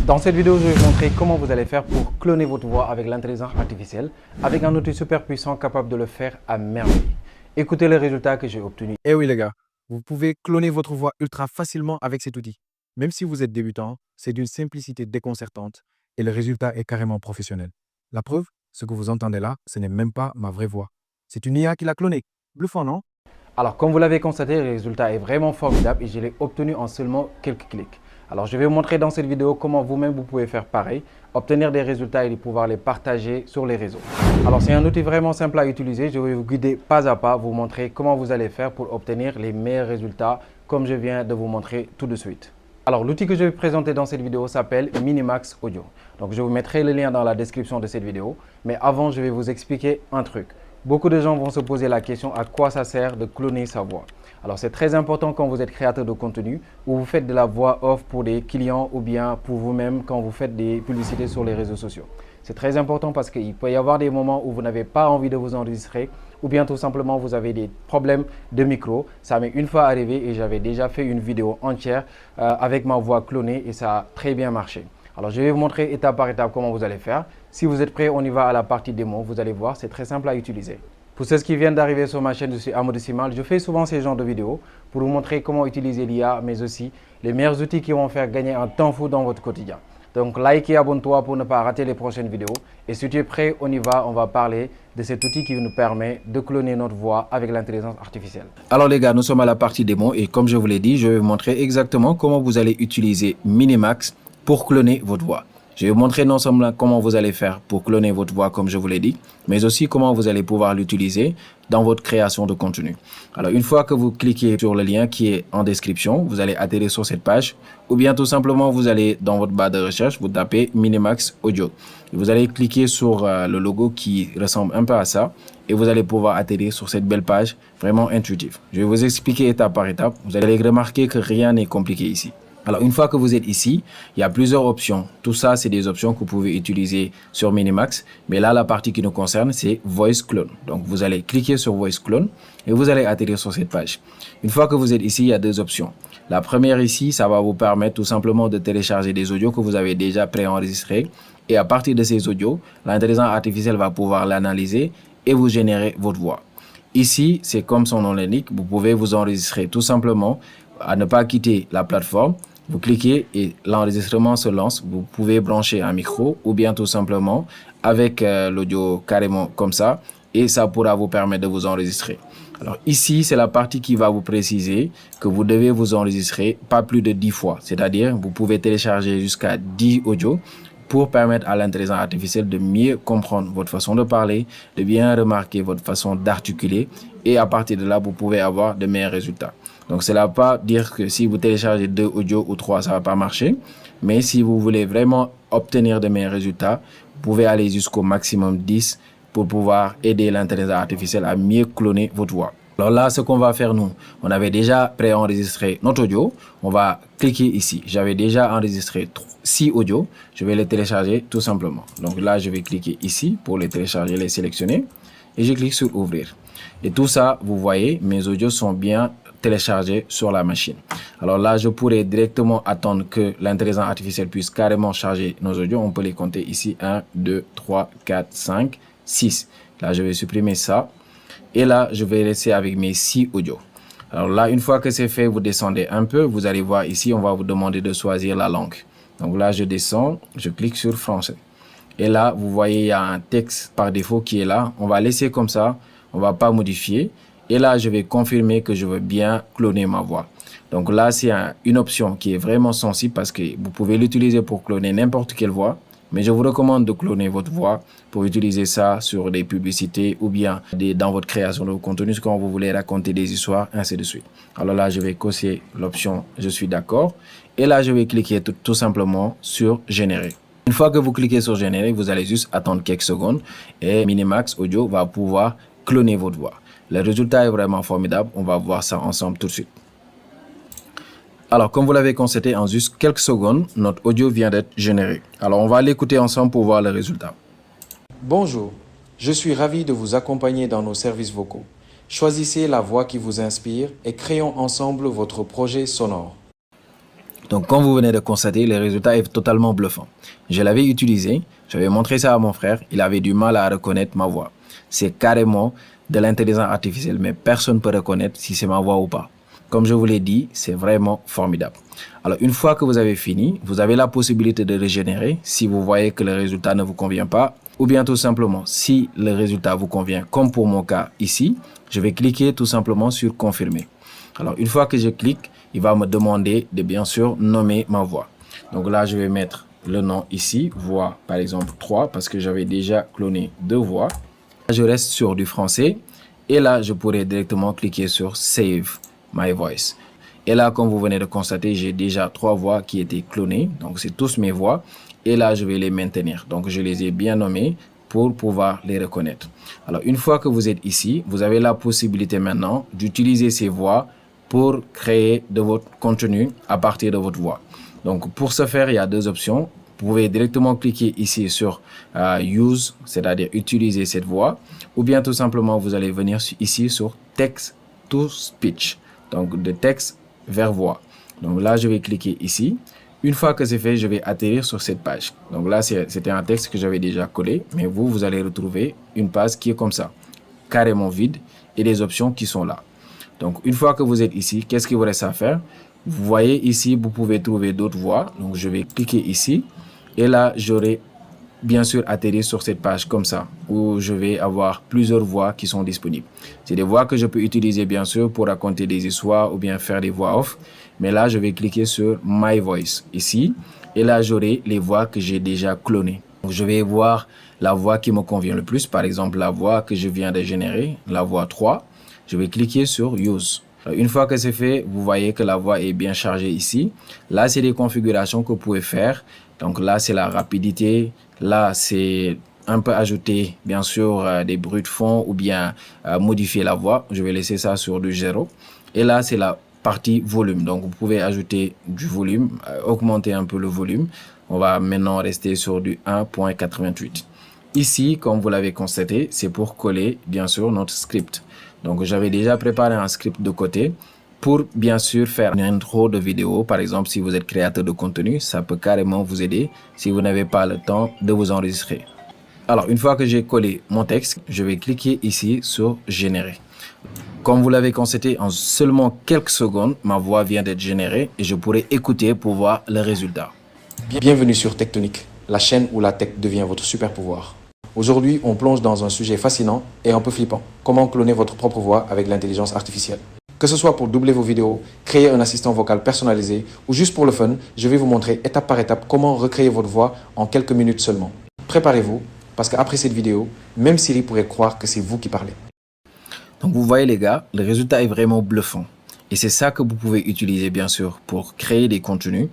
Dans cette vidéo, je vais vous montrer comment vous allez faire pour cloner votre voix avec l'intelligence artificielle avec un outil super puissant capable de le faire à merveille. Écoutez les résultats que j'ai obtenus. Eh oui les gars, vous pouvez cloner votre voix ultra facilement avec cet outil. Même si vous êtes débutant, c'est d'une simplicité déconcertante et le résultat est carrément professionnel. La preuve, ce que vous entendez là, ce n'est même pas ma vraie voix. C'est une IA qui l'a cloné. Bluffant, non? Alors, comme vous l'avez constaté, le résultat est vraiment formidable et je l'ai obtenu en seulement quelques clics. Alors, je vais vous montrer dans cette vidéo comment vous-même vous pouvez faire pareil, obtenir des résultats et pouvoir les partager sur les réseaux. Alors, c'est un outil vraiment simple à utiliser. Je vais vous guider pas à pas, vous montrer comment vous allez faire pour obtenir les meilleurs résultats comme je viens de vous montrer tout de suite. Alors, l'outil que je vais présenter dans cette vidéo s'appelle Minimax Audio. Donc, je vous mettrai le lien dans la description de cette vidéo. Mais avant, je vais vous expliquer un truc. Beaucoup de gens vont se poser la question à quoi ça sert de cloner sa voix. Alors, c'est très important quand vous êtes créateur de contenu ou vous faites de la voix off pour des clients ou bien pour vous-même quand vous faites des publicités sur les réseaux sociaux. C'est très important parce qu'il peut y avoir des moments où vous n'avez pas envie de vous enregistrer ou bien tout simplement vous avez des problèmes de micro. Ça m'est une fois arrivé et j'avais déjà fait une vidéo entière avec ma voix clonée et ça a très bien marché. Alors, je vais vous montrer étape par étape comment vous allez faire. Si vous êtes prêts, on y va à la partie démo. Vous allez voir, c'est très simple à utiliser. Pour ceux qui viennent d'arriver sur ma chaîne, je suis Amadou. Je fais souvent ces genres de vidéos pour vous montrer comment utiliser l'IA, mais aussi les meilleurs outils qui vont faire gagner un temps fou dans votre quotidien. Donc, like et abonne-toi pour ne pas rater les prochaines vidéos. Et si tu es prêt, on y va. On va parler de cet outil qui nous permet de cloner notre voix avec l'intelligence artificielle. Alors les gars, nous sommes à la partie démo et comme je vous l'ai dit, je vais vous montrer exactement comment vous allez utiliser Minimax pour cloner votre voix. Je vais vous montrer non seulement comment vous allez faire pour cloner votre voix comme je vous l'ai dit, mais aussi comment vous allez pouvoir l'utiliser dans votre création de contenu. Alors une fois que vous cliquez sur le lien qui est en description, vous allez atterrir sur cette page ou bien tout simplement vous allez dans votre barre de recherche, vous tapez Minimax Audio. Et vous allez cliquer sur le logo qui ressemble un peu à ça et vous allez pouvoir atterrir sur cette belle page vraiment intuitive. Je vais vous expliquer étape par étape. Vous allez remarquer que rien n'est compliqué ici. Alors, une fois que vous êtes ici, il y a plusieurs options. Tout ça, c'est des options que vous pouvez utiliser sur Minimax. Mais là, la partie qui nous concerne, c'est Voice Clone. Donc, vous allez cliquer sur Voice Clone et vous allez atterrir sur cette page. Une fois que vous êtes ici, il y a deux options. La première ici, ça va vous permettre tout simplement de télécharger des audios que vous avez déjà préenregistrés. Et à partir de ces audios, l'intelligence artificielle va pouvoir l'analyser et vous générer votre voix. Ici, c'est comme son nom l'indique, vous pouvez vous enregistrer tout simplement à ne pas quitter la plateforme. Vous cliquez et l'enregistrement se lance. Vous pouvez brancher un micro ou bien tout simplement avec l'audio carrément comme ça et ça pourra vous permettre de vous enregistrer. Alors ici, c'est la partie qui va vous préciser que vous devez vous enregistrer pas plus de 10 fois. C'est-à-dire, vous pouvez télécharger jusqu'à 10 audios pour permettre à l'intelligence artificielle de mieux comprendre votre façon de parler, de bien remarquer votre façon d'articuler et à partir de là, vous pouvez avoir de meilleurs résultats. Donc, cela ne veut pas dire que si vous téléchargez 2 audios ou 3, ça ne va pas marcher. Mais si vous voulez vraiment obtenir de meilleurs résultats, vous pouvez aller jusqu'au maximum 10 pour pouvoir aider l'intelligence artificielle à mieux cloner votre voix. Alors là, ce qu'on va faire nous, on avait déjà préenregistré notre audio. On va cliquer ici. J'avais déjà enregistré 6 audios. Je vais les télécharger tout simplement. Donc là, je vais cliquer ici pour les télécharger, les sélectionner. Et je clique sur ouvrir. Et tout ça, vous voyez, mes audios sont bien téléchargés sur la machine. Alors là, je pourrais directement attendre que l'intelligence artificielle puisse carrément charger nos audios. On peut les compter ici. 1, 2, 3, 4, 5, 6. Là, je vais supprimer ça. Et là, je vais laisser avec mes 6 audios. Alors là, une fois que c'est fait, vous descendez un peu. Vous allez voir ici, on va vous demander de choisir la langue. Donc là, je descends, je clique sur français. Et là, vous voyez, il y a un texte par défaut qui est là. On va laisser comme ça. On ne va pas modifier. Et là, je vais confirmer que je veux bien cloner ma voix. Donc là, c'est une option qui est vraiment sensible parce que vous pouvez l'utiliser pour cloner n'importe quelle voix. Mais je vous recommande de cloner votre voix pour utiliser ça sur des publicités ou bien dans votre création de contenu quand vous voulez raconter des histoires, ainsi de suite. Alors là, je vais cocher l'option « Je suis d'accord » et là, je vais cliquer tout simplement sur « Générer ». Une fois que vous cliquez sur « Générer », vous allez juste attendre quelques secondes et Minimax Audio va pouvoir cloner votre voix. Le résultat est vraiment formidable. On va voir ça ensemble tout de suite. Alors, comme vous l'avez constaté, en juste quelques secondes, notre audio vient d'être généré. Alors, on va l'écouter ensemble pour voir le résultat. Bonjour, je suis ravi de vous accompagner dans nos services vocaux. Choisissez la voix qui vous inspire et créons ensemble votre projet sonore. Donc, comme vous venez de constater, le résultat est totalement bluffant. Je l'avais utilisé, j'avais montré ça à mon frère, il avait du mal à reconnaître ma voix. C'est carrément de l'intelligence artificielle, mais personne ne peut reconnaître si c'est ma voix ou pas. Comme je vous l'ai dit, c'est vraiment formidable. Alors, une fois que vous avez fini, vous avez la possibilité de régénérer si vous voyez que le résultat ne vous convient pas, ou bien tout simplement, si le résultat vous convient, comme pour mon cas ici, je vais cliquer tout simplement sur confirmer. Alors, une fois que je clique, il va me demander de bien sûr nommer ma voix. Donc là, je vais mettre le nom ici, voix par exemple 3, parce que j'avais déjà cloné 2 voix. Je reste sur du français et là, je pourrais directement cliquer sur Save My Voice. Et là, comme vous venez de constater, j'ai déjà 3 voix qui étaient clonées. Donc, c'est tous mes voix. Et là, je vais les maintenir. Donc, je les ai bien nommées pour pouvoir les reconnaître. Alors, une fois que vous êtes ici, vous avez la possibilité maintenant d'utiliser ces voix pour créer de votre contenu à partir de votre voix. Donc, pour ce faire, il y a 2 options. Vous pouvez directement cliquer ici sur Use, c'est-à-dire utiliser cette voix. Ou bien, tout simplement, vous allez venir ici sur Text to Speech. Donc, de texte vers voix. Donc là, je vais cliquer ici. Une fois que c'est fait, je vais atterrir sur cette page. Donc là, c'était un texte que j'avais déjà collé. Mais vous allez retrouver une page qui est comme ça, carrément vide, et les options qui sont là. Donc, une fois que vous êtes ici, qu'est-ce qu'il vous reste à faire? Vous voyez ici, vous pouvez trouver d'autres voix. Donc, je vais cliquer ici. Et là, j'aurai bien sûr atterrir sur cette page comme ça, où je vais avoir plusieurs voix qui sont disponibles. C'est des voix que je peux utiliser bien sûr pour raconter des histoires ou bien faire des voix off. Mais là, je vais cliquer sur My Voice ici. Et là, j'aurai les voix que j'ai déjà clonées. Donc, je vais voir la voix qui me convient le plus. Par exemple, la voix que je viens de générer, la voix 3. Je vais cliquer sur Use. Une fois que c'est fait, vous voyez que la voix est bien chargée ici. Là, c'est des configurations que vous pouvez faire. Donc là, c'est la rapidité. Là, c'est un peu ajouter, bien sûr, des bruits de fond ou bien modifier la voix. Je vais laisser ça sur du 0. Et là, c'est la partie volume. Donc, vous pouvez ajouter du volume, augmenter un peu le volume. On va maintenant rester sur du 1.88. Ici, comme vous l'avez constaté, c'est pour coller, bien sûr, notre script. Donc, j'avais déjà préparé un script de côté pour, bien sûr, faire une intro de vidéo. Par exemple, si vous êtes créateur de contenu, ça peut carrément vous aider si vous n'avez pas le temps de vous enregistrer. Alors, une fois que j'ai collé mon texte, je vais cliquer ici sur Générer. Comme vous l'avez constaté, en seulement quelques secondes, ma voix vient d'être générée et je pourrai écouter pour voir le résultat. Bienvenue sur Tectonique, la chaîne où la tech devient votre super pouvoir. Aujourd'hui, on plonge dans un sujet fascinant et un peu flippant. Comment cloner votre propre voix avec l'intelligence artificielle. Que ce soit pour doubler vos vidéos, créer un assistant vocal personnalisé ou juste pour le fun, je vais vous montrer étape par étape comment recréer votre voix en quelques minutes seulement. Préparez-vous, parce qu'après cette vidéo, même Siri pourrait croire que c'est vous qui parlez. Donc vous voyez les gars, le résultat est vraiment bluffant. Et c'est ça que vous pouvez utiliser bien sûr pour créer des contenus.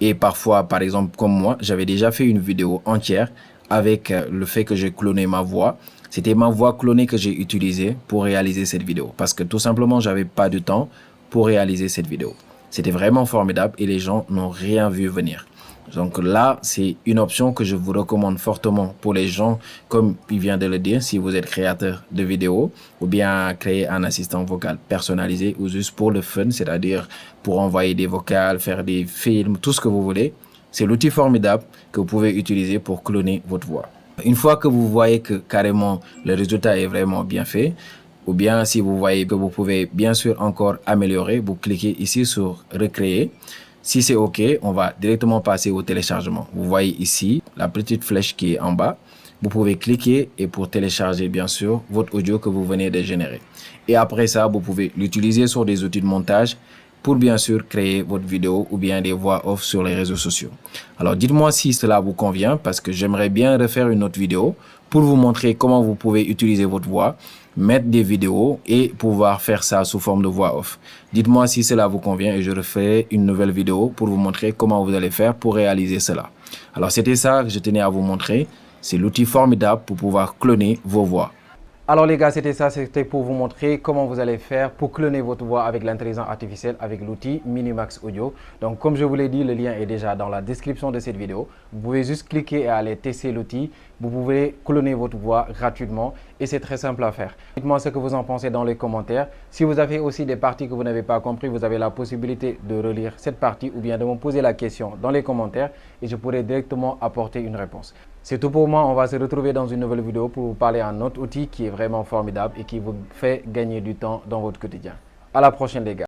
Et parfois, par exemple, comme moi, j'avais déjà fait une vidéo entière avec le fait que j'ai cloné ma voix. C'était ma voix clonée que j'ai utilisée pour réaliser cette vidéo. Parce que tout simplement, j'avais pas de temps pour réaliser cette vidéo. C'était vraiment formidable et les gens n'ont rien vu venir. Donc là, c'est une option que je vous recommande fortement pour les gens, comme il vient de le dire, si vous êtes créateur de vidéos ou bien créer un assistant vocal personnalisé ou juste pour le fun, c'est-à-dire pour envoyer des vocals, faire des films, tout ce que vous voulez. C'est l'outil formidable que vous pouvez utiliser pour cloner votre voix. Une fois que vous voyez que carrément le résultat est vraiment bien fait, ou bien si vous voyez que vous pouvez bien sûr encore améliorer, vous cliquez ici sur recréer. Si c'est OK, on va directement passer au téléchargement. Vous voyez ici la petite flèche qui est en bas. Vous pouvez cliquer et pour télécharger bien sûr votre audio que vous venez de générer. Et après ça, vous pouvez l'utiliser sur des outils de montage pour bien sûr créer votre vidéo ou bien des voix off sur les réseaux sociaux. Alors dites-moi si cela vous convient parce que j'aimerais bien refaire une autre vidéo pour vous montrer comment vous pouvez utiliser votre voix, mettre des vidéos et pouvoir faire ça sous forme de voix off. Dites-moi si cela vous convient et je referai une nouvelle vidéo pour vous montrer comment vous allez faire pour réaliser cela. Alors c'était ça que je tenais à vous montrer. C'est l'outil formidable pour pouvoir cloner vos voix. Alors les gars, c'était ça, c'était pour vous montrer comment vous allez faire pour cloner votre voix avec l'intelligence artificielle avec l'outil Minimax Audio. Donc comme je vous l'ai dit, le lien est déjà dans la description de cette vidéo. Vous pouvez juste cliquer et aller tester l'outil. Vous pouvez cloner votre voix gratuitement et c'est très simple à faire. Dites-moi ce que vous en pensez dans les commentaires. Si vous avez aussi des parties que vous n'avez pas compris, vous avez la possibilité de relire cette partie ou bien de me poser la question dans les commentaires et je pourrai directement apporter une réponse. C'est tout pour moi, on va se retrouver dans une nouvelle vidéo pour vous parler d'un autre outil qui est vraiment formidable et qui vous fait gagner du temps dans votre quotidien. À la prochaine les gars.